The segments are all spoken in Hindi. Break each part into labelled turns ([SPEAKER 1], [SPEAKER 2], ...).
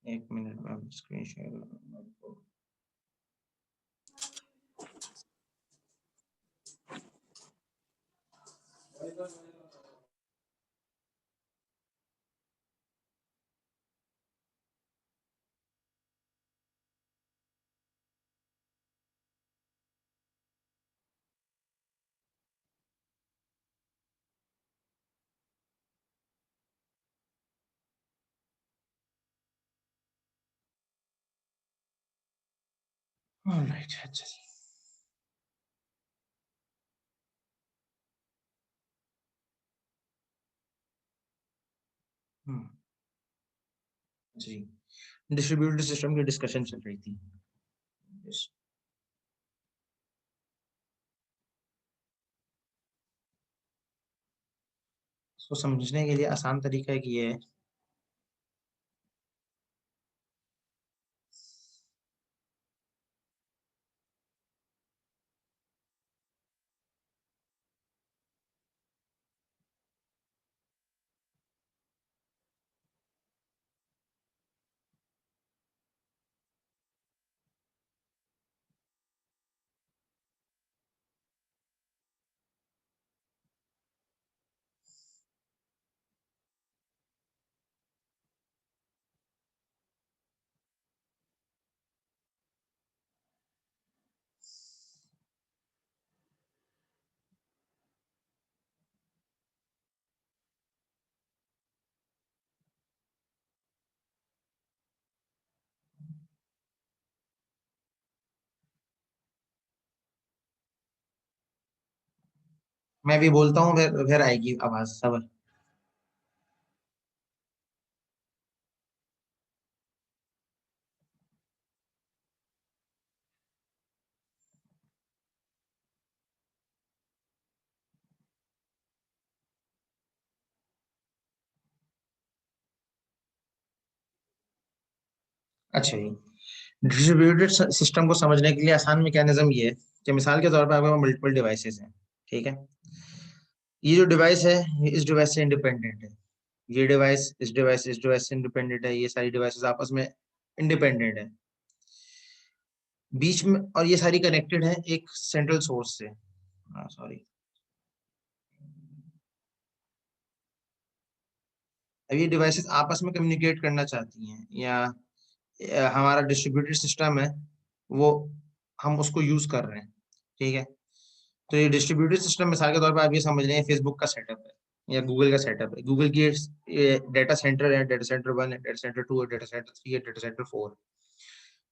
[SPEAKER 1] एक मिनट में स्क्रीन शेयर आपको। ऑलराइट, अच्छा जी। जी, डिस्ट्रीब्यूटेड सिस्टम की डिस्कशन चल रही थी। Yes. इसको समझने के लिए आसान तरीका है कि ये है, मैं भी बोलता हूँ फिर आएगी आवाज, सबर। अच्छा जी, डिस्ट्रीब्यूटेड सिस्टम को समझने के लिए आसान मैकेनिज्म ये है कि मिसाल के तौर पर आपके पास मल्टीपल डिवाइसेस हैं, ठीक है। ये जो डिवाइस है ये इस डिवाइस से इंडिपेंडेंट है, ये डिवाइस इस डिवाइस से इंडिपेंडेंट है, ये सारी डिवाइसेस आपस में इंडिपेंडेंट है बीच में, और ये सारी कनेक्टेड है एक सेंट्रल सोर्स से। सॉरी, अब ये डिवाइसेस आपस में कम्युनिकेट करना चाहती हैं या हमारा डिस्ट्रीब्यूटेड सिस्टम है वो हम उसको यूज कर रहे हैं, ठीक है। तो ये डिस्ट्रीब्यूटेड सिस्टम मिसाल के तौर पर आप ये समझ लें फेसबुक का सेटअप है या गूगल का सेटअप है। गूगल की डेटा सेंटर है, डेटा सेंटर 1 है, डेटा सेंटर 2 है, डेटा सेंटर 3 है, डेटा सेंटर 4 है।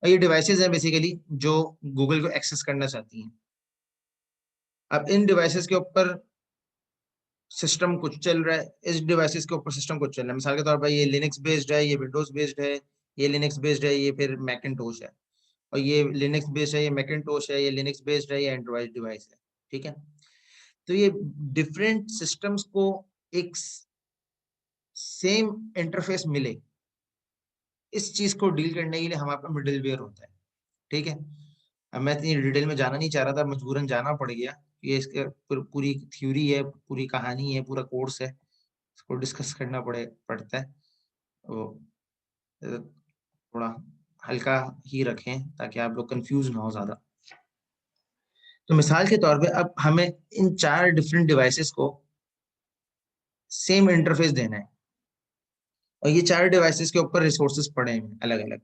[SPEAKER 1] और ये डिवाइसेस हैं बेसिकली जो गूगल को एक्सेस करना चाहती हैं। अब इन डिवाइसेस के ऊपर सिस्टम कुछ चल रहा है, इस डिवाइसेस के ऊपर सिस्टम कुछ चल रहा है। मिसाल के तौर पर ये लिनक्स बेस्ड है, ये विंडोज बेस्ड है, ये लिनक्स बेस्ड है, ये फिर मैकिन्टोश है, और ये लिनक्स बेस्ड है, ये मैकिन्टोश है, ये लिनक्स बेस्ड है, ये एंड्रॉइड डिवाइस है, ठीक है। तो ये डिफरेंट सिस्टम्स को एक सेम इंटरफेस मिले, इस चीज को डील करने के लिए हमारे पास मिडिलवेयर होता है, ठीक है। अब मैं इतनी डिटेल में जाना नहीं चाह रहा था, मजबूरन जाना पड़ गया। ये इसके पूरी थ्योरी है, पूरी कहानी है, पूरा कोर्स है, इसको डिस्कस करना पड़ता है। तो थोड़ा हल्का ही रखें ताकि आप लोग कंफ्यूज ना हो ज्यादा। तो मिसाल के तौर पे अब हमें इन चार डिफरेंट डिवाइसेस को सेम इंटरफेस देना है, और ये चार डिवाइसेस के ऊपर रिसोर्सेज पड़े हैं अलग अलग,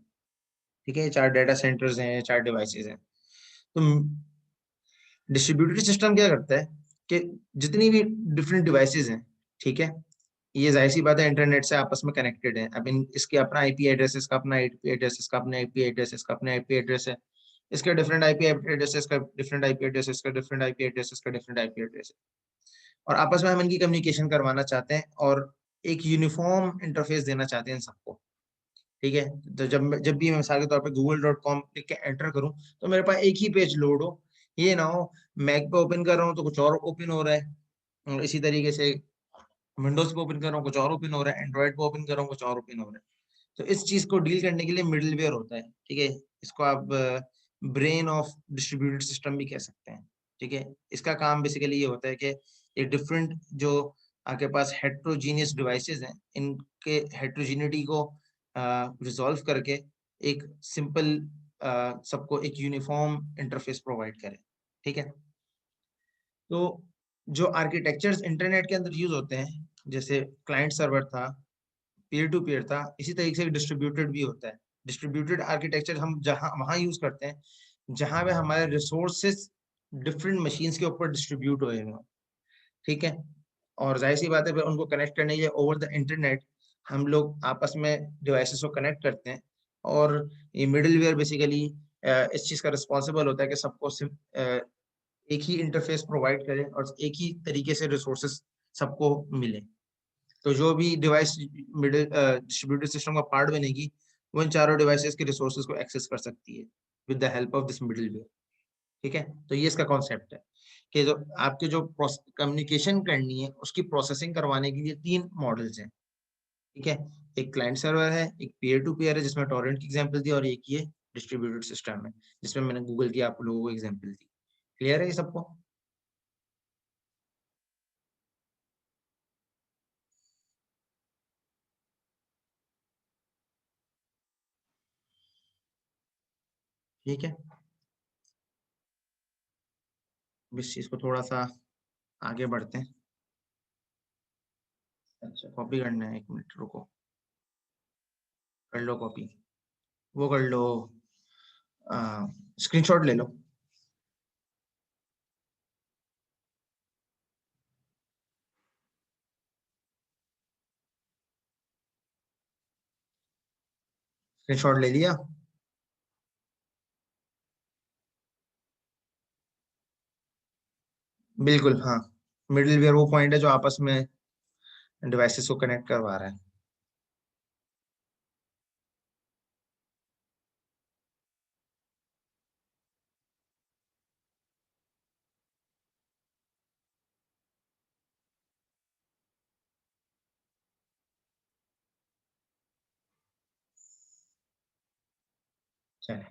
[SPEAKER 1] ठीक है। ये चार डाटा सेंटर्स हैं, चार डिवाइसेस हैं। तो डिस्ट्रीब्यूटेड सिस्टम क्या करता है कि जितनी भी डिफरेंट डिवाइसेस हैं, ठीक है, ये जाहिर सी बात है इंटरनेट से आपस में कनेक्टेड है। अब इन इसके अपना आईपी एड्रेस, इसका अपना आईपी एड्रेस, इसका अपना आईपी एड्रेस, इसका अपना आईपी एड्रेस है, इसका डिफरेंट आईपी एड्रेस, इसका डिफरेंट आईपी एड्रेस, इसका डिफरेंट आईपी एड्रेस, इसका डिफरेंट आईपी एड्रेस है। और आपस में हम इनकी कम्युनिकेशन करवाना चाहते हैं और एक यूनिफॉर्म इंटरफेस देना चाहते हैं इन सबको, ठीक है। तो जब भी मैं मिसाल के तौर पे google.com लिख के एंटर करूं तो मेरे पास एक ही पेज लोड हो, ये ना हो मैक पे ओपन कर रहा हूँ तो कुछ और ओपन हो रहा है, और इसी तरीके से विंडोज पे ओपन कर रहा हूँ कुछ और ओपन हो रहा है, एंड्रॉइड पे ओपन कर रहा हूँ कुछ और ओपन हो रहा है। तो इस चीज को डील करने के लिए मिडलवेयर होता है, ठीक है। इसको आप ब्रेन ऑफ डिस्ट्रीब्यूटेड सिस्टम भी कह सकते हैं, ठीक है। इसका काम बेसिकली ये होता है कि ये डिफरेंट जो आपके पास हेट्रोजीनियस डिवाइसेस हैं, इनके हेट्रोजीनिटी को रिजॉल्व करके एक सिंपल सबको एक यूनिफॉर्म इंटरफेस प्रोवाइड करे। ठीक है, तो जो आर्किटेक्चर्स इंटरनेट के अंदर यूज होते हैं, जैसे क्लाइंट सर्वर था, पीयर टू पीयर था, इसी तरीके से डिस्ट्रीब्यूटेड भी होता है। डिस्ट्रीब्यूटेड आर्किटेक्चर हम जहां वहां यूज करते हैं जहां पे हमारे रिसोर्सेस डिफरेंट मशीन्स के ऊपर डिस्ट्रीब्यूट हुए हैं। ठीक है, और जाहिर सी बात है फिर उनको कनेक्ट करने के लिए ओवर द इंटरनेट हम लोग आपस में डिवाइसेस को कनेक्ट करते हैं, और ये मिडिलवेयर बेसिकली इस चीज का रिस्पॉन्सिबल होता है कि सबको एक ही इंटरफेस प्रोवाइड करे और एक ही तरीके से रिसोर्सेस सबको मिले। तो जो भी डिवाइस मिडिल डिस्ट्रीब्यूटेड सिस्टम का पार्ट बनेगी वो इन चारों डिवाइसेस के रिसोर्सेज को एक्सेस कर सकती है with the help of this middleware. ठीक है, तो ये इसका कॉन्सेप्ट है कि जो आपके जो कम्युनिकेशन करनी है उसकी प्रोसेसिंग करवाने के लिए तीन मॉडल्स हैं। ठीक है, एक क्लाइंट सर्वर है, एक पीयर टू पीयर है जिसमें टोरेंट की एग्जांपल दी, और एक ये डिस्ट्रीब्यूटेड सिस्टम है जिसमें मैंने गूगल की आप लोगों को एग्जांपल दी। क्लियर है ये सबको? ठीक है, इस चीज को थोड़ा सा आगे बढ़ते हैं। अच्छा, कॉपी करना है, 1 मिनट रुको, कर लो कॉपी, वो कर लो, स्क्रीनशॉट ले लो। स्क्रीनशॉट ले लिया? बिल्कुल, हाँ, मिडिलवेयर वो पॉइंट है जो आपस में डिवाइसेस को कनेक्ट करवा रहा है। चले,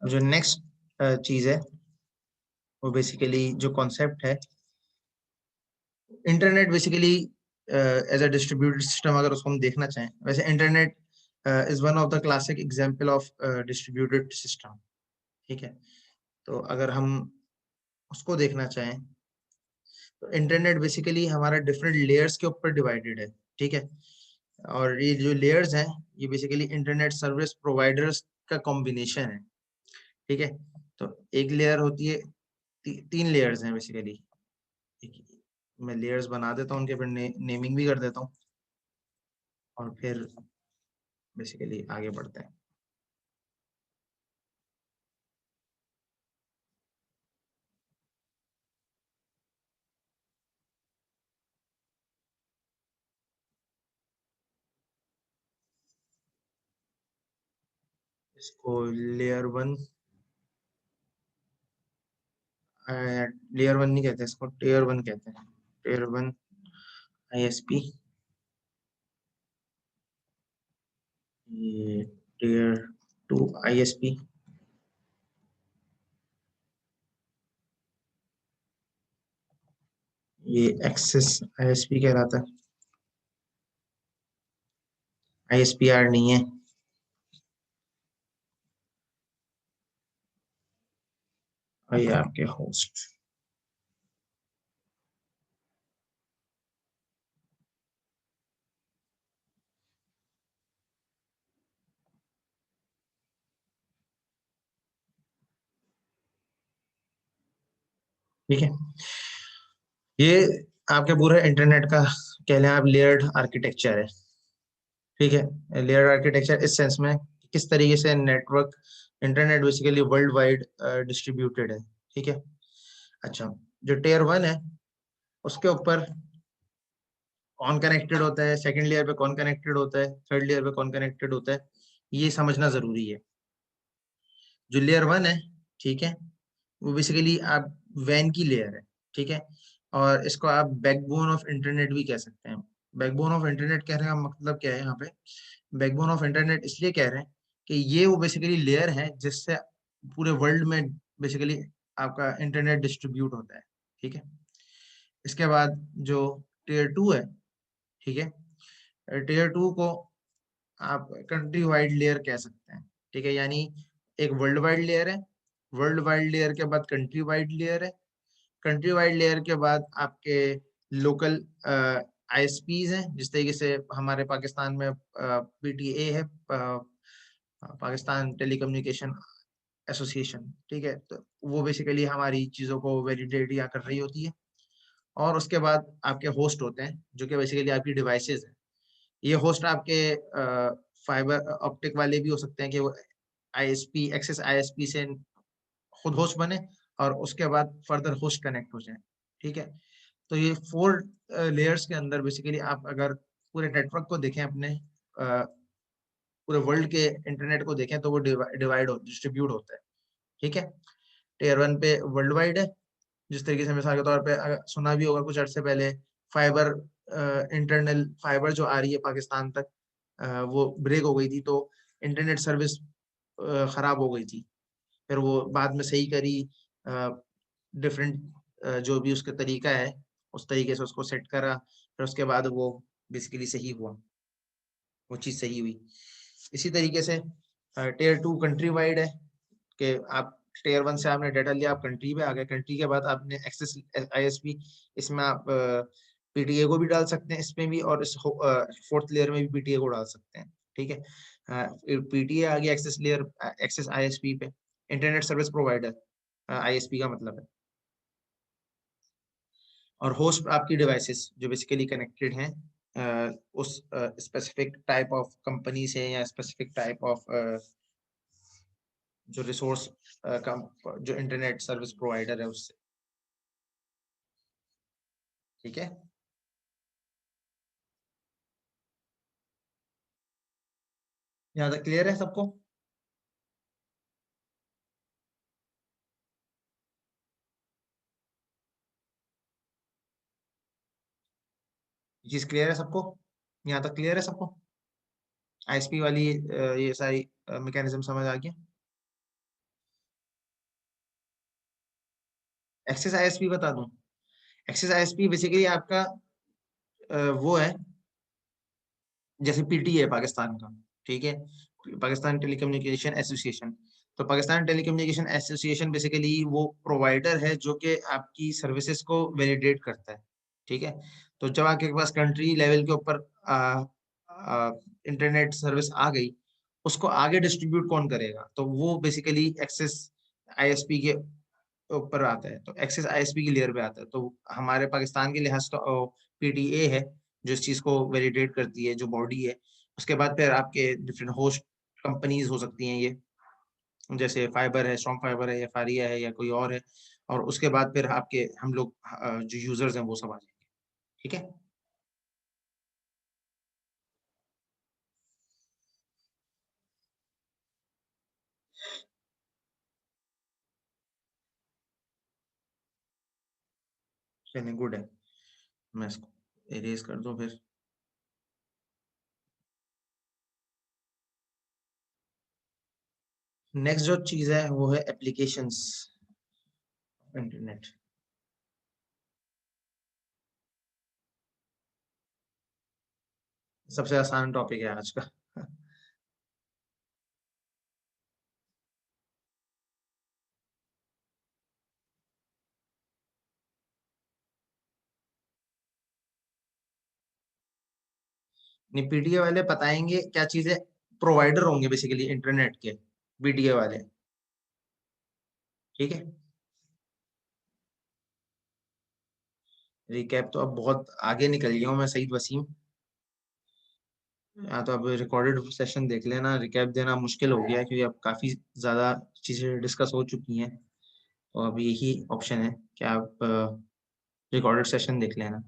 [SPEAKER 1] अब जो नेक्स्ट चीज है वो बेसिकली जो कॉन्सेप्ट है, internet basically as a distributed system अगर उसको हम देखना चाहें, वैसे internet is one of the classic example of distributed system. ठीक है, तो अगर हम उसको देखना चाहें तो इंटरनेट बेसिकली हमारा डिफरेंट लेयर्स के ऊपर डिवाइडेड है। ठीक है, और ये जो लेयर्स हैं ये बेसिकली इंटरनेट सर्विस प्रोवाइडर्स का कॉम्बिनेशन है। ठीक है, तो एक लेयर होती है, तीन लेयर्स हैं बेसिकली। मैं लेयर्स बना देता हूँ उनके, फिर नेमिंग भी कर देता हूँ और फिर बेसिकली आगे बढ़ते हैं। इसको लेयर 1, लेयर 1 नहीं कहते, इसको टेयर 1 कहते हैं। टेयर 1 आईएसपी, ये टेयर 2 आईएसपी, ये एक्सेस आईएसपी कहलाता है। आईएसपीआर नहीं है। और ये आपके होस्ट। ठीक है, ये आपके पूरे इंटरनेट का कह लें आप लेयर्ड आर्किटेक्चर है। ठीक है, लेयर आर्किटेक्चर इस सेंस में कि किस तरीके से network, internet basically world wide distributed है। ठीक है, अच्छा, जो टेयर 1 है उसके ऊपर कौन कनेक्टेड होता है, सेकंड लेयर पे कौन कनेक्टेड होता है, थर्ड लेयर पे कौन कनेक्टेड होता है, ये समझना जरूरी है। जो लेयर 1 है, ठीक है, वो बेसिकली आप वैन की लेयर है। ठीक है, और इसको आप बैकबोन ऑफ इंटरनेट भी कह सकते हैं। बैकबोन ऑफ इंटरनेट कहने का मतलब क्या है यहाँ पे? बैकबोन ऑफ इंटरनेट इसलिए कह रहे हैं कि ये वो बेसिकली लेयर है जिससे पूरे वर्ल्ड में बेसिकली आपका इंटरनेट डिस्ट्रीब्यूट होता है, ठीक है। इसके बाद जो टीयर 2 है, ठीक है, टीयर 2 को आप कंट्री वाइड लेयर कह सकते हैं, ठीक है। यानी एक वर्ल्ड वाइड लेयर है, वर्ल्ड वाइड लेयर के बाद कंट्री वाइड लेयर है, कंट्री वाइड लेयर के बाद आपके लोकल आईएसपीज हैं, जिस तरीके से हमारे पाकिस्तान में पीटीए है, पाकिस्तान टेलीकम्युनिकेशन एसोसिएशन, ठीक है। तो वो बेसिकली हमारी चीज़ों को वैलिडेट या कर रही होती है। और उसके बाद आपके होस्ट होते हैं, जो कि बेसिकली आपकी डिवाइसेस हैं। ये होस्ट आपके फाइबर ऑप्टिक वाले भी हो सकते हैं कि वो आईएसपी, एक्सेस आईएसपी से खुद होस्ट बने और उसके बाद फर्दर होस्ट कनेक्ट हो जाए, ठीक है। तो ये 4 लेयर्स के अंदर बेसिकली आप अगर पूरे नेटवर्क को देखें, अपने पूरे वर्ल्ड के इंटरनेट को देखें, तो वो डिवाइड डिस्ट्रीब्यूट होता है, ठीक है। टीयर 1 पे वर्ल्ड वाइड है, जिस तरीके से मिसाल के तौर पे सुना भी होगा कुछ अर्से पहले, फाइबर इंटरनल फाइबर जो आ रही है पाकिस्तान तक, वो ब्रेक हो गई थी, तो इंटरनेट सर्विस खराब हो गई थी। फिर वो बाद में सही करी, डिफरेंट जो भी उसका तरीका है उस तरीके से उसको सेट करा, फिर उसके बाद वो बेसिकली सही हुआ, वो चीज़ सही हुई। इसी तरीके से टीयर 2 कंट्री वाइड है कि आप टीयर 1 से आपने डाटा लिया, आप कंट्री पे आ गए, कंट्री के बाद आपने एक्सेस आईएसपी, इसमें आप पीटीए को भी डाल सकते हैं इसमें भी, और इस 4th लेयर में भी पीटीए को डाल सकते हैं, ठीक है। पीटीए आ गया एक्सेस लेयर, एक्सेस आईएसपी पे, इंटरनेट सर्विस प्रोवाइडर, आईएसपी का मतलब है। और होस्ट आपकी डिवाइसेस जो बेसिकली कनेक्टेड हैं उस स्पेसिफिक टाइप ऑफ कंपनी से, या स्पेसिफिक टाइप ऑफ जो रिसोर्स जो इंटरनेट सर्विस प्रोवाइडर है उससे, ठीक है। यहाँ तक क्लियर है सबको? ये चीज क्लियर है सबको? यहाँ तक क्लियर है सबको? आईएसपी वाली ये सारी मैकेनिज्म समझ आ गया? एक्सेस आईएसपी बता दूं। एक्सेस आईएसपी बेसिकली आपका वो है जैसे पीटी है पाकिस्तान का, ठीक है, पाकिस्तान टेलीकम्युनिकेशन एसोसिएशन। तो पाकिस्तान टेलीकम्युनिकेशन एसोसिएशन बेसिकली वो प्रोवाइडर है जो कि आपकी सर्विसेज को वैलिडेट करता है, ठीक है। तो जब आपके पास कंट्री लेवल के ऊपर इंटरनेट सर्विस आ गई, उसको आगे डिस्ट्रीब्यूट कौन करेगा, तो वो बेसिकली एक्सेस आईएसपी के ऊपर आता है, तो एक्सेस आईएसपी की लेयर पे आता है। तो हमारे पाकिस्तान के लिहाज तो पीटीए है जो इस चीज को वैलिडेट करती है, जो बॉडी है। उसके बाद फिर आपके डिफरेंट होस्ट कंपनीज हो सकती हैं, ये जैसे फाइबर है, स्ट्रॉन्ग फाइबर है, या फारिया है, या कोई और है। और उसके बाद फिर आपके हम लोग जो यूजर्स हैं वो सब आ जाएंगे, ठीक है। चलिए गुड है, मैं इसको इरेज कर दूं फिर। नेक्स्ट जो चीज है वो है एप्लीकेशंस इंटरनेट। सबसे आसान टॉपिक है आज का। नहीं, पीटीए वाले बताएंगे क्या चीजें, प्रोवाइडर होंगे बेसिकली इंटरनेट के, पीटीए वाले, ठीक है। रिकैप तो अब बहुत आगे निकल गया हूँ मैं, सईद वसीम। या तो अब रिकॉर्डेड सेशन देख लेना, रिकैप देना मुश्किल हो गया है क्योंकि अब काफी ज्यादा चीजें डिस्कस हो चुकी हैं। तो अब यही ऑप्शन है कि आप रिकॉर्डेड सेशन देख लेना,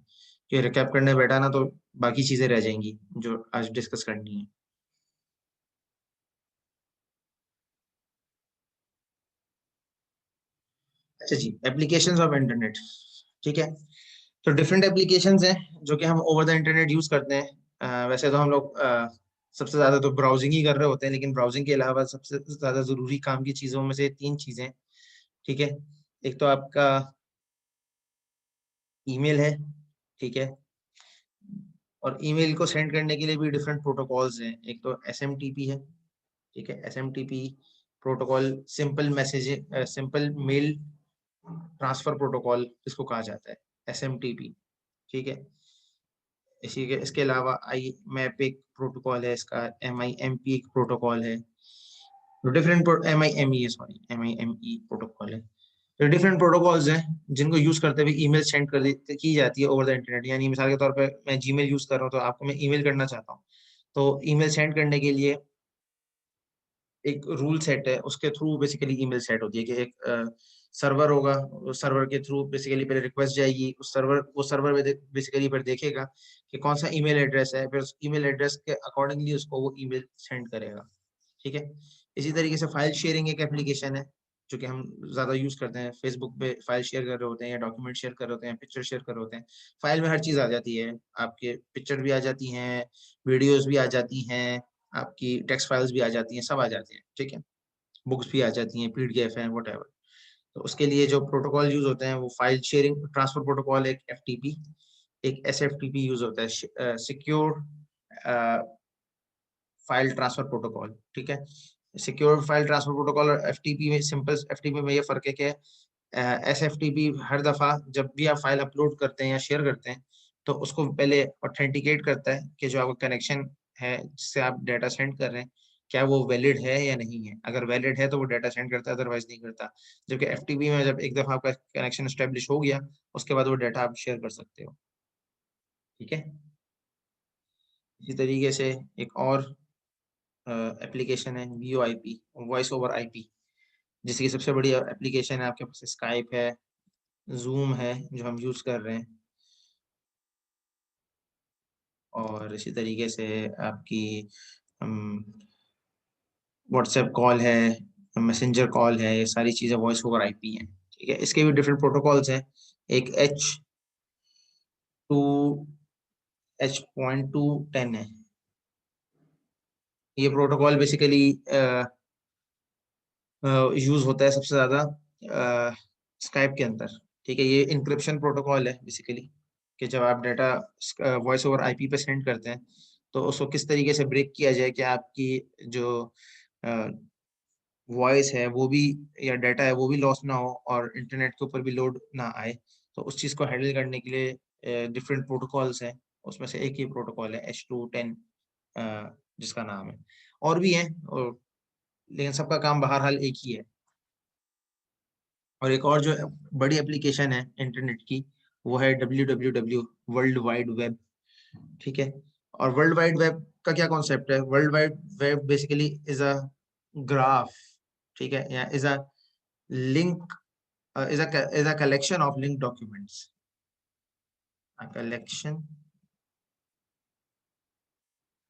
[SPEAKER 1] कि रिकैप करने बैठा ना तो बाकी चीजें रह जाएंगी जो आज डिस्कस करनी है। अच्छा जी, एप्लीकेशंस ऑफ इंटरनेट, ठीक है। तो डिफरेंट एप्लीकेशंस हैं जो कि हम ओवर द इंटरनेट यूज करते हैं। वैसे तो हम लोग सबसे ज्यादा तो ब्राउजिंग ही कर रहे होते हैं, लेकिन ब्राउजिंग के अलावा सबसे ज्यादा जरूरी काम की चीजों में से 3 चीजें, ठीक है। एक तो आपका ईमेल है, ठीक है, और ईमेल को सेंड करने के लिए भी डिफरेंट प्रोटोकॉल्स हैं। एक तो एसएमटीपी है, ठीक है, SMTP protocol, simple mail transfer protocol इसको कहा जाता है, एसएमटीपी, ठीक है। इसी के इसके अलावा आई मैप एक प्रोटोकॉल है, इसका MIMP एक प्रोटोकॉल है, तो different MIME sorry MIME protocol है। तो डिफरेंट प्रोटोकॉल्स हैं जिनको यूज करते हुए ईमेल सेंड की जाती है ओवर द इंटरनेट। यानी मिसाल के तौर पर मैं जीमेल यूज कर रहा हूँ, तो आपको मैं ईमेल करना चाहता हूँ, तो ईमेल सेंड करने के लिए एक रूल सेट है, उसके थ्रू बेसिकली ईमेल सेट होती है कि एक सर्वर होगा, सर्वर के थ्रू बेसिकली पहले रिक्वेस्ट जाएगी, वो सर्वर बेसिकली फिर देखेगा कि कौन सा ईमेल एड्रेस है, फिर उस ईमेल एड्रेस के अकॉर्डिंगली उसको वो ईमेल सेंड करेगा, ठीक है। इसी तरीके से फाइल शेयरिंग एक एप्लीकेशन है जो कि हम ज्यादा यूज करते हैं। फेसबुक पे फाइल शेयर कर रहे होते हैं या डॉक्यूमेंट शेयर कर रहे होते हैं, पिक्चर शेयर कर रहे होते हैं, फाइल में हर चीज आ जाती है, आपके पिक्चर भी आ जाती हैं, वीडियोज भी आ जाती हैं, आपकी टेक्स्ट फाइल्स भी आ जाती हैं, सब आ जाती हैं, ठीक है, बुक्स भी आ जाती हैं, PDF है, वट। तो उसके लिए जो प्रोटोकॉल यूज होते हैं वो फाइल शेयरिंग ट्रांसफर प्रोटोकॉल, एक FTP, एक SFTP यूज होता है, सिक्योर फाइल ट्रांसफर प्रोटोकॉल, ठीक है। सिक्योर फाइल ट्रांसफर प्रोटोकॉल और FTP में, सिंपल FTP में ये फर्क है कि SFTP हर दफा जब भी आप फाइल अपलोड करते हैं या शेयर करते हैं, तो उसको पहले ऑथेंटिकेट करता है कि जो आपका कनेक्शन है जिससे आप डाटा सेंड कर रहे हैं, क्या वो वैलिड है या नहीं है। अगर वैलिड है तो वो डाटा सेंड करता है, अदरवाइज नहीं करता। जबकि FTP में जब एक दफा आपका कनेक्शन स्टेब्लिश हो गया, उसके बाद वो डाटा आप शेयर कर सकते हो, ठीक है। इसी तरीके से एक और एप्लीकेशन है VoIP, वॉइस ओवर IP, जिसकी सबसे बड़ी एप्लीकेशन है आपके पास स्काइप है, जूम है जो हम यूज कर रहे हैं, और इसी तरीके से आपकी व्हाट्सएप कॉल है, मैसेंजर कॉल है, ये सारी चीज़ें वॉइस ओवर IP हैं, ठीक है। इसके भी डिफरेंट प्रोटोकॉल्स हैं। एक H.2 H.210 है। ये प्रोटोकॉल बेसिकली यूज होता है सबसे ज़्यादा स्काइप के अंदर, ठीक है। ये इंक्रिप्शन प्रोटोकॉल है बेसिकली, कि जब आप डाटा वॉइस ओवर IP पे सेंड करते हैं, तो उसको किस तरीके से ब्रेक किया जाए कि आपकी जो वॉइस है वो भी, या डाटा है वो भी लॉस ना हो और इंटरनेट के ऊपर भी लोड ना आए। तो उस चीज़ को हैंडल करने के लिए डिफरेंट प्रोटोकॉल्स हैं, उसमें से एक ही प्रोटोकॉल है H.210, जिसका नाम है। और भी हैं, और लेकिन सबका काम बहरहाल एक ही है। और एक और जो बड़ी एप्लीकेशन है इंटरनेट की, वो है WWW, वर्ल्ड वाइड वेब, ठीक है। और वर्ल्ड वाइड वेब का क्या कॉन्सेप्ट है? World wide web basically is a graph, ठीक है, या is a link, is a collection of linked documents, a collection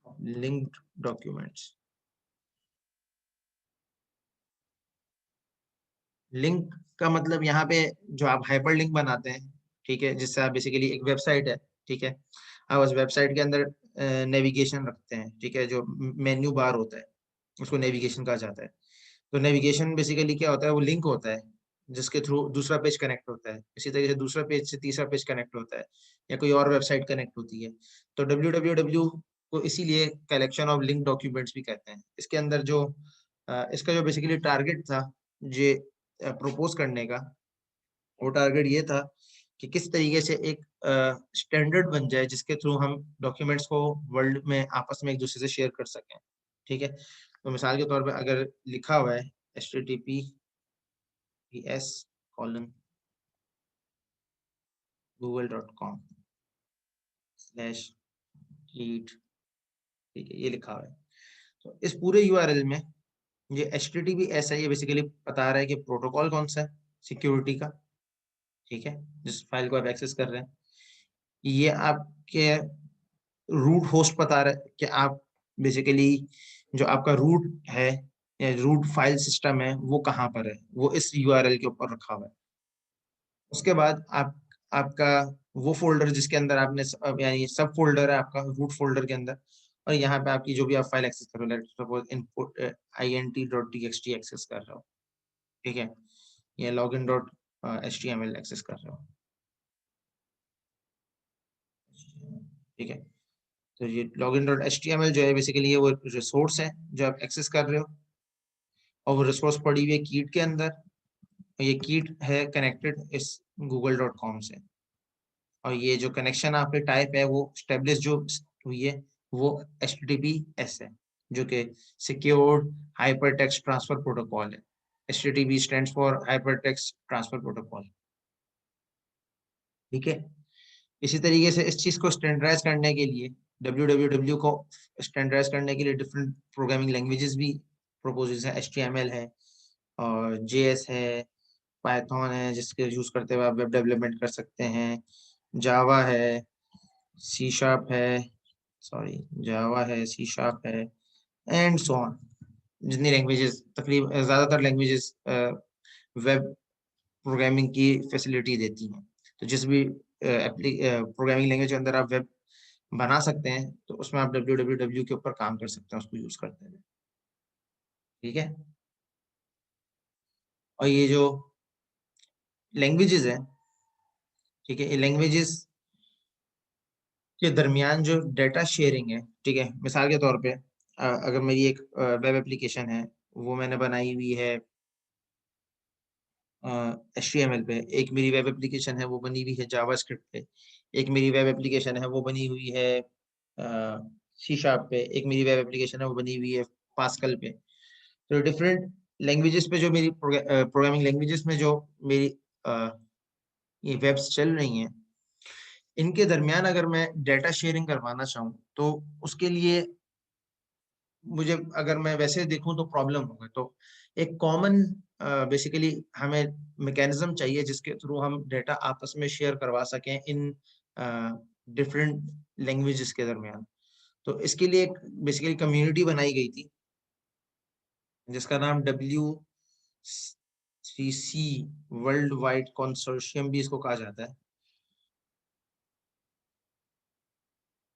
[SPEAKER 1] of linked documents। Link का मतलब यहाँ पे जो आप हाइपर लिंक बनाते हैं, ठीक है, जिससे आप बेसिकली एक वेबसाइट है, ठीक है, आप उस वेबसाइट के अंदर नेविगेशन रखते हैं, ठीक है, जो मेन्यू बार होता है उसको नेविगेशन कहा जाता है। तो नेविगेशन बेसिकली क्या होता है, वो लिंक होता है जिसके थ्रू दूसरा पेज कनेक्ट होता है, इसी तरीके से दूसरा पेज से तीसरा पेज कनेक्ट होता है, या कोई और वेबसाइट कनेक्ट होती है। तो WWW को इसीलिए कलेक्शन ऑफ लिंक डॉक्यूमेंट्स भी कहते हैं। इसके अंदर जो इसका जो बेसिकली टारगेट था, ये प्रपोज करने का, वो टारगेट ये था कि किस तरीके से एक स्टैंडर्ड बन जाए जिसके थ्रू हम डॉक्यूमेंट्स को वर्ल्ड में आपस में एक दूसरे से शेयर कर सकें, ठीक है। तो मिसाल के तौर पे अगर लिखा हुआ है https://google.com/lead, ठीक है, ये लिखा हुआ है। तो इस पूरे URL में ये HTTPS है, ये बेसिकली बता रहा है कि प्रोटोकॉल कौन सा है सिक्योरिटी का, ठीक है, जिस फाइल को आप एक्सेस कर रहे हैं। ये आपके रूट होस्ट बता रहा है कि आप बेसिकली जो आपका रूट है या रूट फाइल सिस्टम है वो कहाँ पर है, वो इस URL के ऊपर रखा हुआ है। उसके बाद आपका वो फोल्डर जिसके अंदर आपने यानी सब फोल्डर है आपका रूट फोल्डर के अंदर, और यहाँ पे आपकी जो भी आप फाइल एक्सेस कर रहे हो, सपोज इनपुट int.txt एक्सेस कर रहे हो, ठीक है, या login HTML एक्सेस कर रहे हो। ठीक है, तो ये login.html जो है बेसिकली ये वो रिसोर्स है जो आप एक्सेस कर रहे हो, और वो रिसोर्स पड़ी हुई है कीट के अंदर, और ये कीट है कनेक्टेड इस google.com से, और ये जो कनेक्शन आपके टाइप है वो स्टेब्लिश जो हुई है वो HTTPS है, जो कि secured hyper text transfer protocol है। HTTP stands for hyper text transfer protocol. ठीक है, इसी तरीके से इस चीज को स्टैंडर्डाइज करने के लिए www को स्टैंडर्डाइज करने के लिए डिफरेंट प्रोग्रामिंग लैंग्वेजेस भी प्रोपोज है। HTML है, और JS है, पाइथन है जिसके यूज करते हुए आप वेब डेवलपमेंट कर सकते हैं, जावा है, सी शार्प है, सॉरी जावा है, सी शार्प है, एंड सो ऑन। जितनी लैंग्वेजेस, तकरीबन ज़्यादातर लैंग्वेजेस वेब प्रोग्रामिंग की फैसिलिटी देती हैं। तो जिस भी प्रोग्रामिंग लैंग्वेज के अंदर आप वेब बना सकते हैं, तो उसमें आप www के ऊपर काम कर सकते हैं उसको यूज करते हुए। ठीक है, और ये जो लैंग्वेजेस है, ठीक है, ये लैंग्वेजेस के दरमियान जो डेटा शेयरिंग है, ठीक है, मिसाल के तौर पे अगर मेरी एक वेब एप्लीकेशन है, वो मैंने बनाई हुई है HTML पे, एक मेरी वेब एप्लीकेशन है वो बनी हुई है जावास्क्रिप्ट पे, एक मेरी वेब एप्लीकेशन है वो बनी हुई है सी शार्प पे, एक मेरी वेब एप्लीकेशन है वो बनी हुई है पास्कल पे। तो डिफरेंट लैंग्वेजेस पे जो मेरी प्रोग्रामिंग लैंग्वेजेस में जो मेरी अ, ये वेब्स चल रही हैं, इनके दरमियान अगर मैं डेटा शेयरिंग करवाना चाहूँ तो उसके लिए मुझे, अगर मैं वैसे देखूं तो प्रॉब्लम होगा। तो एक कॉमन बेसिकली हमें मैकेनिज्म चाहिए जिसके थ्रू हम डेटा आपस में शेयर करवा सकें इन डिफरेंट लैंग्वेजेस के दरमियान। तो इसके लिए एक बेसिकली कम्युनिटी बनाई गई थी जिसका नाम WCC, वर्ल्ड वाइड कंसोर्शियम भी इसको कहा जाता है,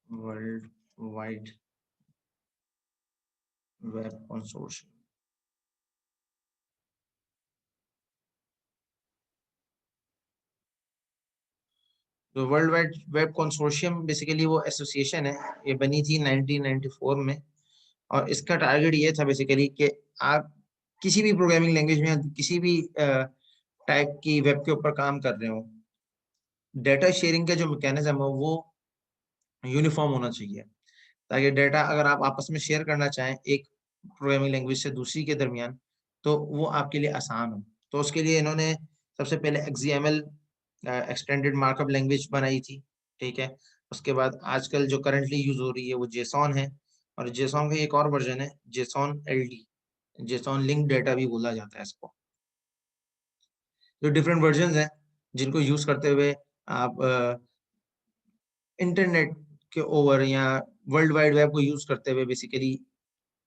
[SPEAKER 1] वर्ल्ड वाइड वेब कंसोर्शियम। तो world wide web consortium basically वो एसोसिएशन है, ये बनी थी 1994 में, और इसका टारगेट ये था बेसिकली कि आप किसी भी प्रोग्रामिंग लैंग्वेज में किसी भी टाइप की वेब के ऊपर काम कर रहे हो, डेटा शेयरिंग का जो मैकेनिज्म है वो यूनिफॉर्म होना चाहिए, ताकि डेटा अगर आप आपस में शेयर करना चाहें एक प्रोग्रामिंग लैंग्वेज से दूसरी के दरमियान, तो वो आपके लिए आसान हो। तो उसके लिए इन्होंने सबसे पहले XAML एक्सटेंडेड मार्कअप लैंग्वेज बनाई थी। ठीक है, उसके बाद आजकल जो करंटली यूज हो रही है वो जेसॉन है, और जेसॉन का एक और वर्जन है JSON LD, JSON link data भी बोला जाता है इसको। जो डिफरेंट वर्जन हैं जिनको यूज करते हुए आप इंटरनेट के ओवर या वर्ल्ड वाइड वेब को यूज करते हुए बेसिकली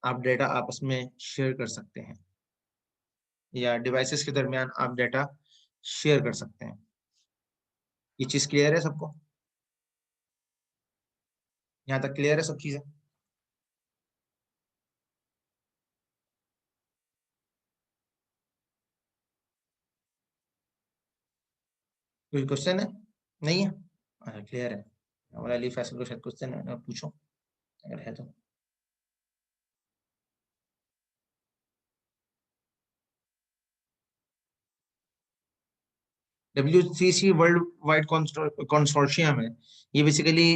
[SPEAKER 1] आप डेटा आपस में शेयर कर सकते हैं, या डिवाइसेस के दरमियान आप डेटा शेयर कर सकते हैं। ये चीज क्लियर है सबको? यहाँ तक क्लियर है सब चीजें? कोई क्वेश्चन है? नहीं है? अच्छा, क्लियर है। और अली फैसल को शायद क्वेश्चन है, पूछो अगर है तो। WCC वर्ल्ड वाइड कंसोर्शियम है, ये बेसिकली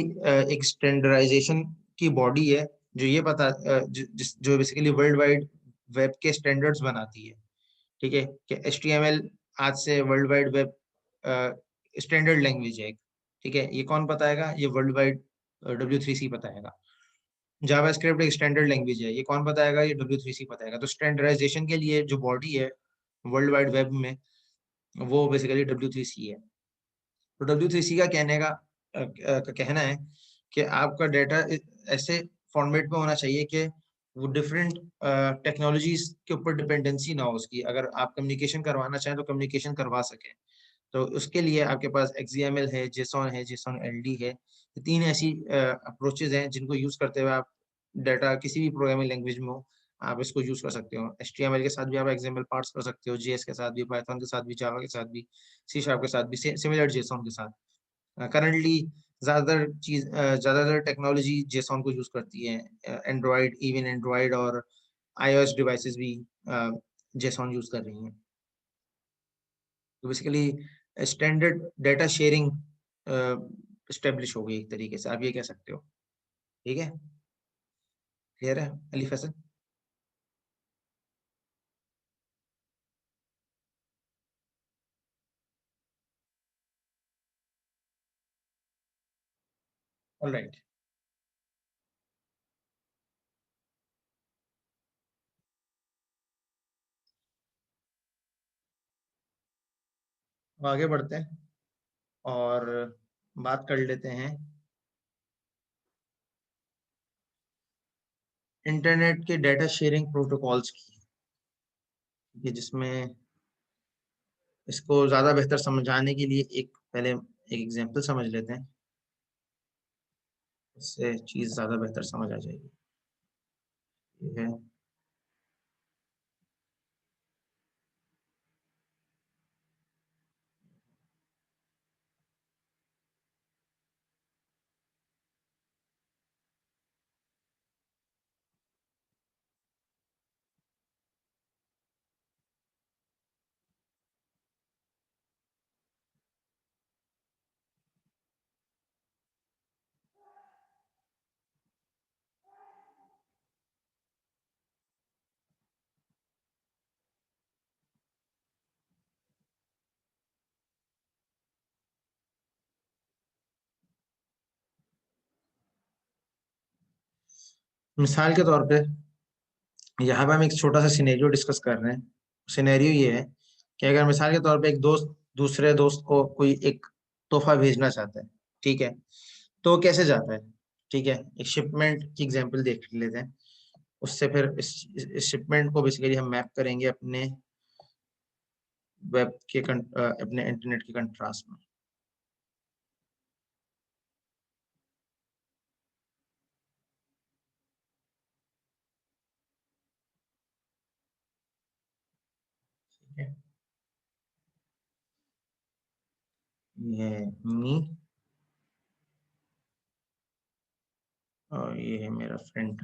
[SPEAKER 1] एक स्टैंडर्डाइजेशन की बॉडी है जो ये पता जो बेसिकली वर्ल्ड वाइड वेब के स्टैंडर्ड्स बनाती है। ठीक है, कि HTML आज से world wide web standard language है एक। ठीक है, ये कौन बताएगा? ये वर्ल्ड वाइड W3C बताएगा। जावास्क्रिप्ट एक स्टैंडर्ड लैंग्वेज है, ये कौन बताएगा? ये W3C बताएगा। तो स्टैंडर्डाइजेशन के लिए जो बॉडी है वर्ल्ड वाइड वेब में, वो बेसिकली W3C है। तो W3C का कहना है कि आपका डाटा ऐसे फॉर्मेट में होना चाहिए कि वो डिफरेंट टेक्नोलॉजीज के ऊपर डिपेंडेंसी ना हो उसकी, अगर आप कम्युनिकेशन करवाना चाहें तो कम्युनिकेशन करवा सकें। तो उसके लिए आपके पास XAML है, जेसॉन LD है, ये तीन ऐसी अप्रोचेज हैं जिनको यूज करते हुए आप डाटा किसी भी प्रोग्रामिंग लैंग्वेज में हो आप इसको यूज कर सकते हो। HTML के साथ भी आप एक्सएमएल पार्ट्स कर सकते हो, JS के साथ भी, पाइथन के साथ भी, जावा के साथ भी, C# के साथ भी, सिमिलर जेसॉन के साथ। करंटली ज्यादातर टेक्नोलॉजी जेसॉन को यूज करती है। एंड्रॉयड, इवन एंड्रॉयड और iOS डिवाइसेस भी जेसॉन यूज कर रही हैं। तो basically standard data sharing establish हो गई एक तरीके से, आप ये कह सकते हो। ठीक है, क्लियर है अली फैसल? ऑलराइट, आगे बढ़ते हैं और बात कर लेते हैं इंटरनेट के डेटा शेयरिंग प्रोटोकॉल्स की, कि जिसमें इसको ज्यादा बेहतर समझाने के लिए एक पहले एक एग्जांपल समझ लेते हैं, इससे चीज ज्यादा बेहतर समझ आ जाएगी। ये है, मिसाल के तौर पे यहाँ पे हम एक छोटा सा सिनेरियो डिस्कस कर रहे हैं। सिनेरियो ये है कि अगर मिसाल के तौर पे एक दोस्त दूसरे दोस्त को कोई एक तोहफा भेजना चाहता है, ठीक है, तो वो कैसे जाता है? ठीक है, एक शिपमेंट की एग्जांपल देख लेते हैं। उससे फिर इस शिपमेंट को बेसिकली हम मैप करेंगे अपने अपने इंटरनेट के कंट्रास्ट में। ठीक है, ये है मी और ये है मेरा फ्रेंड,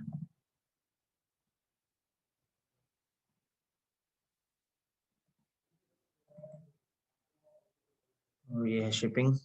[SPEAKER 1] और ये है शिपिंग।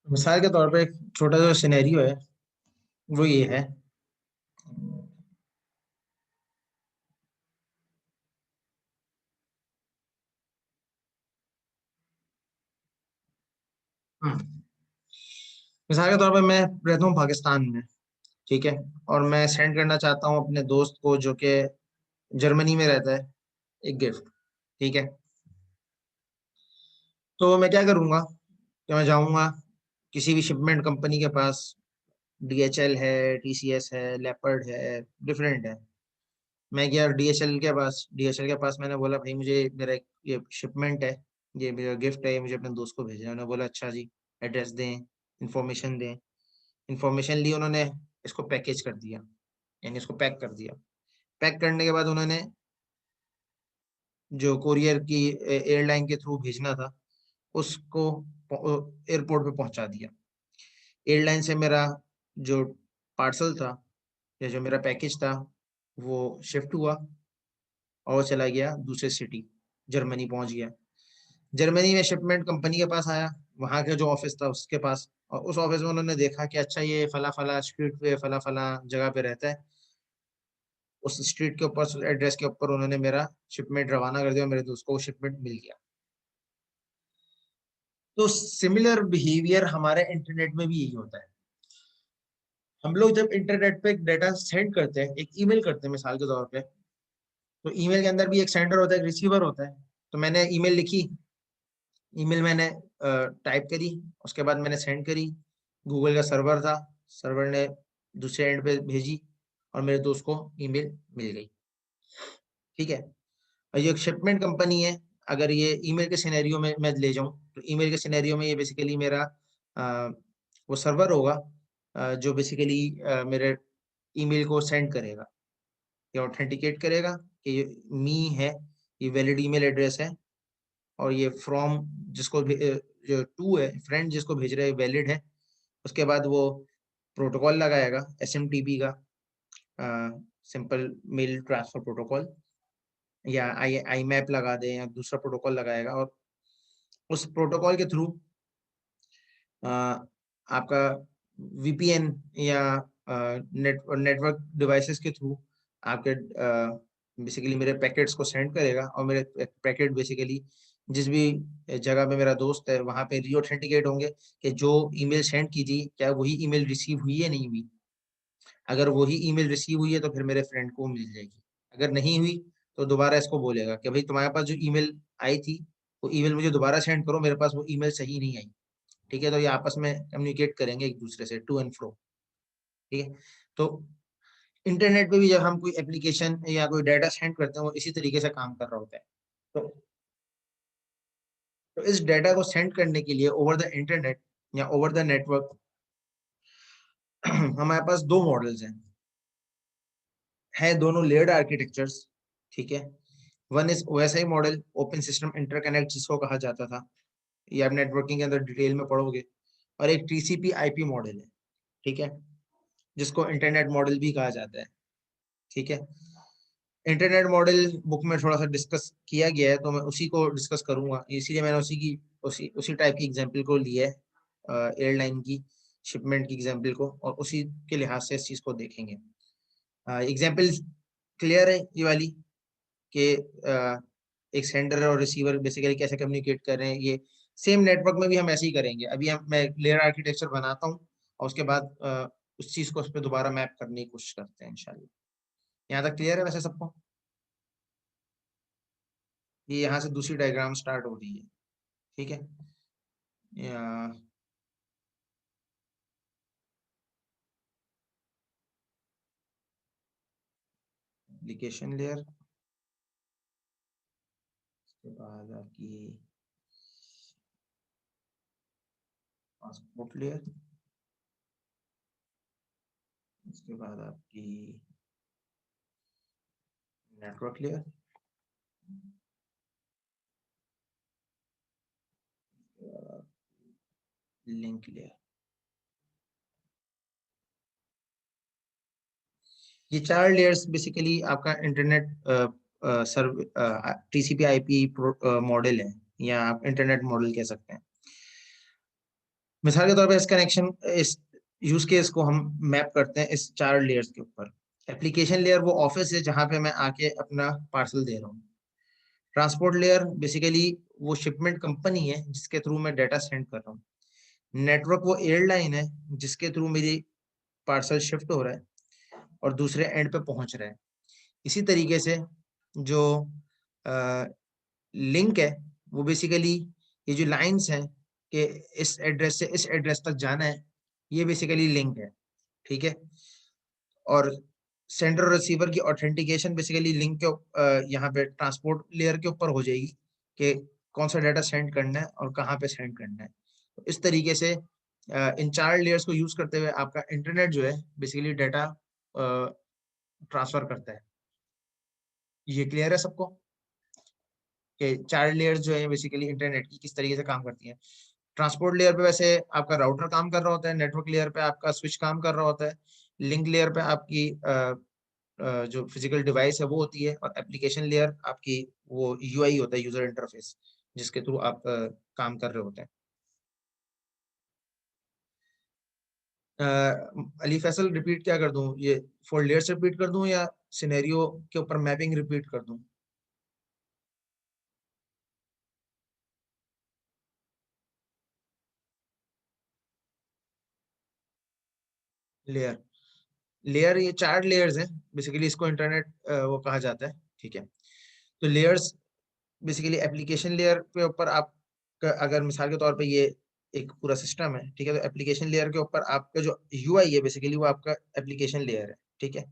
[SPEAKER 1] मिसाल के तौर पे एक छोटा सा सिनेरियो है, वो ये है। हम्म, मिसाल के तौर पे मैं रहता हूँ पाकिस्तान में, ठीक है, और मैं सेंड करना चाहता हूँ अपने दोस्त को जो कि जर्मनी में रहता है एक गिफ्ट। ठीक है, तो मैं क्या करूँगा कि मैं जाऊँगा किसी भी शिपमेंट कंपनी के पास, DHL है, TCS है, लेपर्ड है, डिफरेंट है। मैं गया DHL के पास मैंने बोला भाई मुझे मेरा एक ये शिपमेंट है, ये मेरा गिफ्ट है, ये मुझे अपने दोस्त को भेजना है। उन्होंने बोला अच्छा जी, एड्रेस दें, इंफॉर्मेशन दें। इंफॉर्मेशन ली उन्होंने, इसको पैकेज कर दिया, यानी इसको पैक कर दिया। पैक करने के बाद उन्होंने जो कोरियर की एयरलाइन के थ्रू भेजना था उसको एयरपोर्ट पे पहुंचा दिया। एयरलाइन से मेरा जो पार्सल था या जो मेरा पैकेज था वो शिफ्ट हुआ और चला गया दूसरे सिटी, जर्मनी पहुंच गया। जर्मनी में शिपमेंट कंपनी के पास आया, वहां का जो ऑफिस था उसके पास, और उस ऑफिस में उन्होंने देखा कि अच्छा ये फला फला स्ट्रीट पे फला फला जगह पे रहता है। उस स्ट्रीट के ऊपर, एड्रेस के ऊपर उन्होंने मेरा शिपमेंट रवाना कर दिया, मेरे दोस्त को वो शिपमेंट मिल गया। तो सिमिलर बिहेवियर हमारे इंटरनेट में भी यही होता है। हम लोग जब इंटरनेट पे एक डाटा सेंड करते हैं, एक ईमेल करते हैं मिसाल के तौर पे, तो ईमेल के अंदर भी एक सेंडर होता है, एक रिसीवर होता है। तो मैंने ईमेल लिखी, ईमेल मैंने टाइप करी, उसके बाद मैंने सेंड करी। गूगल का सर्वर था, सर्वर ने दूसरे एंड पे भेजी और मेरे दोस्त को ईमेल मिल गई। ठीक है। और ये एक शिपमेंट कंपनी है। अगर ये ईमेल के सिनेरियो में मैं ले जाऊं, तो ईमेल के सिनेरियो में ये बेसिकली मेरा अ, वो सर्वर होगा जो बेसिकली मेरे ईमेल को सेंड करेगा या ऑथेंटिकेट करेगा कि ये मी है, ये वैलिड ईमेल एड्रेस है, और ये फ्रॉम जिसको जो टू है फ्रेंड जिसको भेज रहे हैं वैलिड है। उसके बाद वो प्रोटोकॉल लगाएगा एसएमटीपी का, सिंपल मेल ट्रांसफर प्रोटोकॉल, या आई आई मैप लगा दे या दूसरा प्रोटोकॉल लगाएगा, और उस प्रोटोकॉल के थ्रू आपका वीपीएन या नेटवर्क डिवाइसेस के थ्रू आपके बेसिकली मेरे पैकेट्स को सेंड करेगा, और मेरे पैकेट बेसिकली जिस भी जगह पे मेरा दोस्त है वहां पे रीऑथेंटिकेट होंगे कि जो ईमेल सेंड की थी क्या वही ईमेल रिसीव हुई है नहीं हुई। अगर वही ईमेल रिसीव हुई है तो फिर मेरे फ्रेंड को मिल जाएगी। अगर नहीं हुई तो दोबारा इसको बोलेगा कि भाई तुम्हारे पास जो ईमेल आई थी वो ईमेल मुझे दोबारा सेंड करो, मेरे पास वो ईमेल सही नहीं आई। ठीक है, तो ये आपस में कम्युनिकेट करेंगे एक दूसरे से, टू एंड फ्रो। ठीक है। तो इंटरनेट पे भी जब हम कोई एप्लीकेशन या कोई डाटा सेंड करते हैं वो इसी तरीके से काम कर रहा होता है। तो, तो इस डाटा को सेंड करने के लिए ओवर द इंटरनेट या ओवर द नेटवर्क हमारे पास दो मॉडल्स हैं, है दोनों लेयर्ड आर्किटेक्चर्स। ठीक है। One is OSI model, open system interconnect जिसको कहा जाता था, ये आप नेटवर्किंग के अंदर डिटेल में पढ़ोगे। और एक टीसीपी आईपी मॉडल है। ठीक है, जिसको इंटरनेट मॉडल भी कहा जाता है। ठीक है। इंटरनेट मॉडल बुक में थोड़ा सा डिस्कस किया गया है तो मैं उसी को डिस्कस करूंगा, इसीलिए मैंने उसी टाइप की एग्जांपल को लिया है, एयरलाइन की शिपमेंट की एग्जांपल को, और उसी के लिहाज से इस चीज को देखेंगे। एग्जांपल क्लियर है ये वाली कि एक सेंडर और रिसीवर बेसिकली कैसे कम्युनिकेट कर रहे हैं। ये सेम नेटवर्क में भी हम ऐसे ही करेंगे। अभी मैं लेयर आर्किटेक्चर बनाता हूँ और उसके बाद उस चीज को उस पर दोबारा मैप करने की कोशिश करते हैं इंशाल्लाह। यहाँ तक क्लियर है वैसे सबको? ये यहाँ से दूसरी डायग्राम स्टार्ट हो रही है। ठीक है। एप्लीकेशन लेयर, उसके बाद आपकी पासपोर्ट लेयर, उसके बाद आपकी नेटवर्क लेयर, लिंक लेयर। ये चार लेयर्स बेसिकली आपका इंटरनेट सर्व टीसीपी आईपी मॉडल है, या आप इंटरनेट मॉडल कह सकते हैं। मिसाल के तौर पर इस कनेक्शन, इस यूज केस को हम मैप करते हैं इस चार लेयर्स के ऊपर। एप्लीकेशन लेयर वो ऑफिस है जहां पे मैं आके अपना पार्सल दे रहा हूँ। ट्रांसपोर्ट लेयर बेसिकली वो शिपमेंट कंपनी है जिसके थ्रू मैं डाटा सेंड कर रहा हूँ। नेटवर्क वो एयरलाइन है जिसके थ्रू मेरी पार्सल शिफ्ट हो रहा है और दूसरे एंड पे पहुंच रहा है। इसी तरीके से जो लिंक है वो बेसिकली ये जो लाइंस हैं कि इस एड्रेस से इस एड्रेस तक जाना है, ये बेसिकली लिंक है। ठीक है। और सेंडर और रिसीवर की ऑथेंटिकेशन बेसिकली लिंक के यहाँ पे ट्रांसपोर्ट लेयर के ऊपर हो जाएगी कि कौन सा डाटा सेंड करना है और कहाँ पे सेंड करना है। तो इस तरीके से इन चार लेयर्स को यूज करते हुए आपका इंटरनेट जो है बेसिकली डाटा ट्रांसफर करता है। ये क्लियर है सबको कि चार लेयर्स जो है बेसिकली इंटरनेट की किस तरीके से काम करती हैं? ट्रांसपोर्ट लेयर पे वैसे आपका राउटर काम कर रहा होता है, नेटवर्क लेयर पे आपका स्विच काम कर रहा होता है, लिंक लेयर पे आपकी जो फिजिकल डिवाइस है वो होती है, और एप्लीकेशन लेयर आपकी वो यूआई होता है, यूजर इंटरफेस, जिसके थ्रू आप काम कर रहे होते हैं। अली फैसल रिपीट क्या कर दूं, ये 4 लेयर्स रिपीट कर दूं या सिनेरियो के ऊपर मैपिंग रिपीट कर दूं? लेयर, लेयर ये 4 लेयर्स हैं बेसिकली, इसको इंटरनेट वो कहा जाता है, ठीक है। तो लेयर्स बेसिकली एप्लीकेशन लेयर के ऊपर आप अगर मिसाल के तौर पे ये एक पूरा सिस्टम है, ठीक है, तो एप्लीकेशन लेयर के ऊपर आपका जो यूआई है बेसिकली वो आपका एप्लीकेशन लेयर है, ठीक है।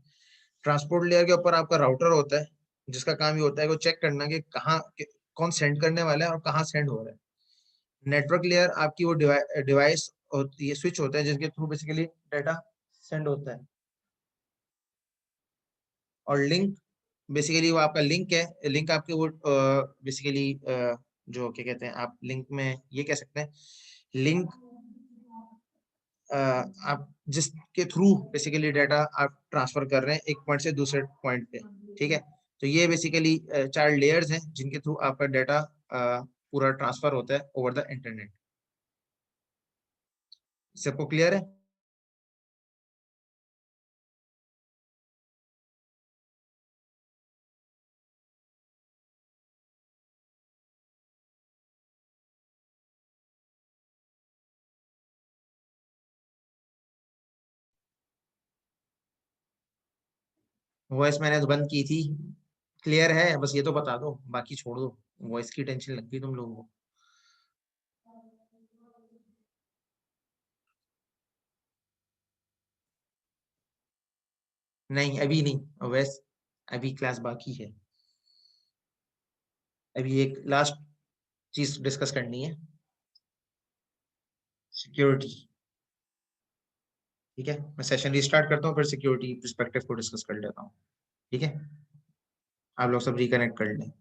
[SPEAKER 1] ट्रांसपोर्ट लेयर के ऊपर आपका राउटर होता है, जिसका काम ये होता है वो चेक करना कि कौन सेंड करने वाला है और कहाँ सेंड हो रहा है। नेटवर्क लेयर आपकी वो डिवाइस होती है, स्विच होता है, जिसके थ्रू बेसिकली डाटा सेंड होता है। और लिंक बेसिकली वो आपका लिंक है, लिंक आपके वो बेसिकली जो क्या कहते हैं, आप लिंक में ये कह सकते हैं, लिंक आप जिसके थ्रू बेसिकली डाटा आप ट्रांसफर कर रहे हैं एक पॉइंट से दूसरे पॉइंट पे, ठीक है। तो ये बेसिकली 4 लेयर्स हैं जिनके थ्रू आपका डाटा पूरा ट्रांसफर होता है ओवर द इंटरनेट। सबको क्लियर है? वॉइस मैंने तो बंद की थी, क्लियर है, बस ये तो बता दो, बाकी छोड़ दो, वॉइस की टेंशन लगती है तुम लोगों को। नहीं अभी नहीं, वैस अभी क्लास बाकी है, अभी एक लास्ट चीज डिस्कस करनी है, सिक्योरिटी। ठीक है, मैं सेशन रिस्टार्ट करता हूँ, फिर सिक्योरिटी पर्सपेक्टिव को डिस्कस कर लेता हूँ, ठीक है। आप लोग सब रिकनेक्ट कर लें।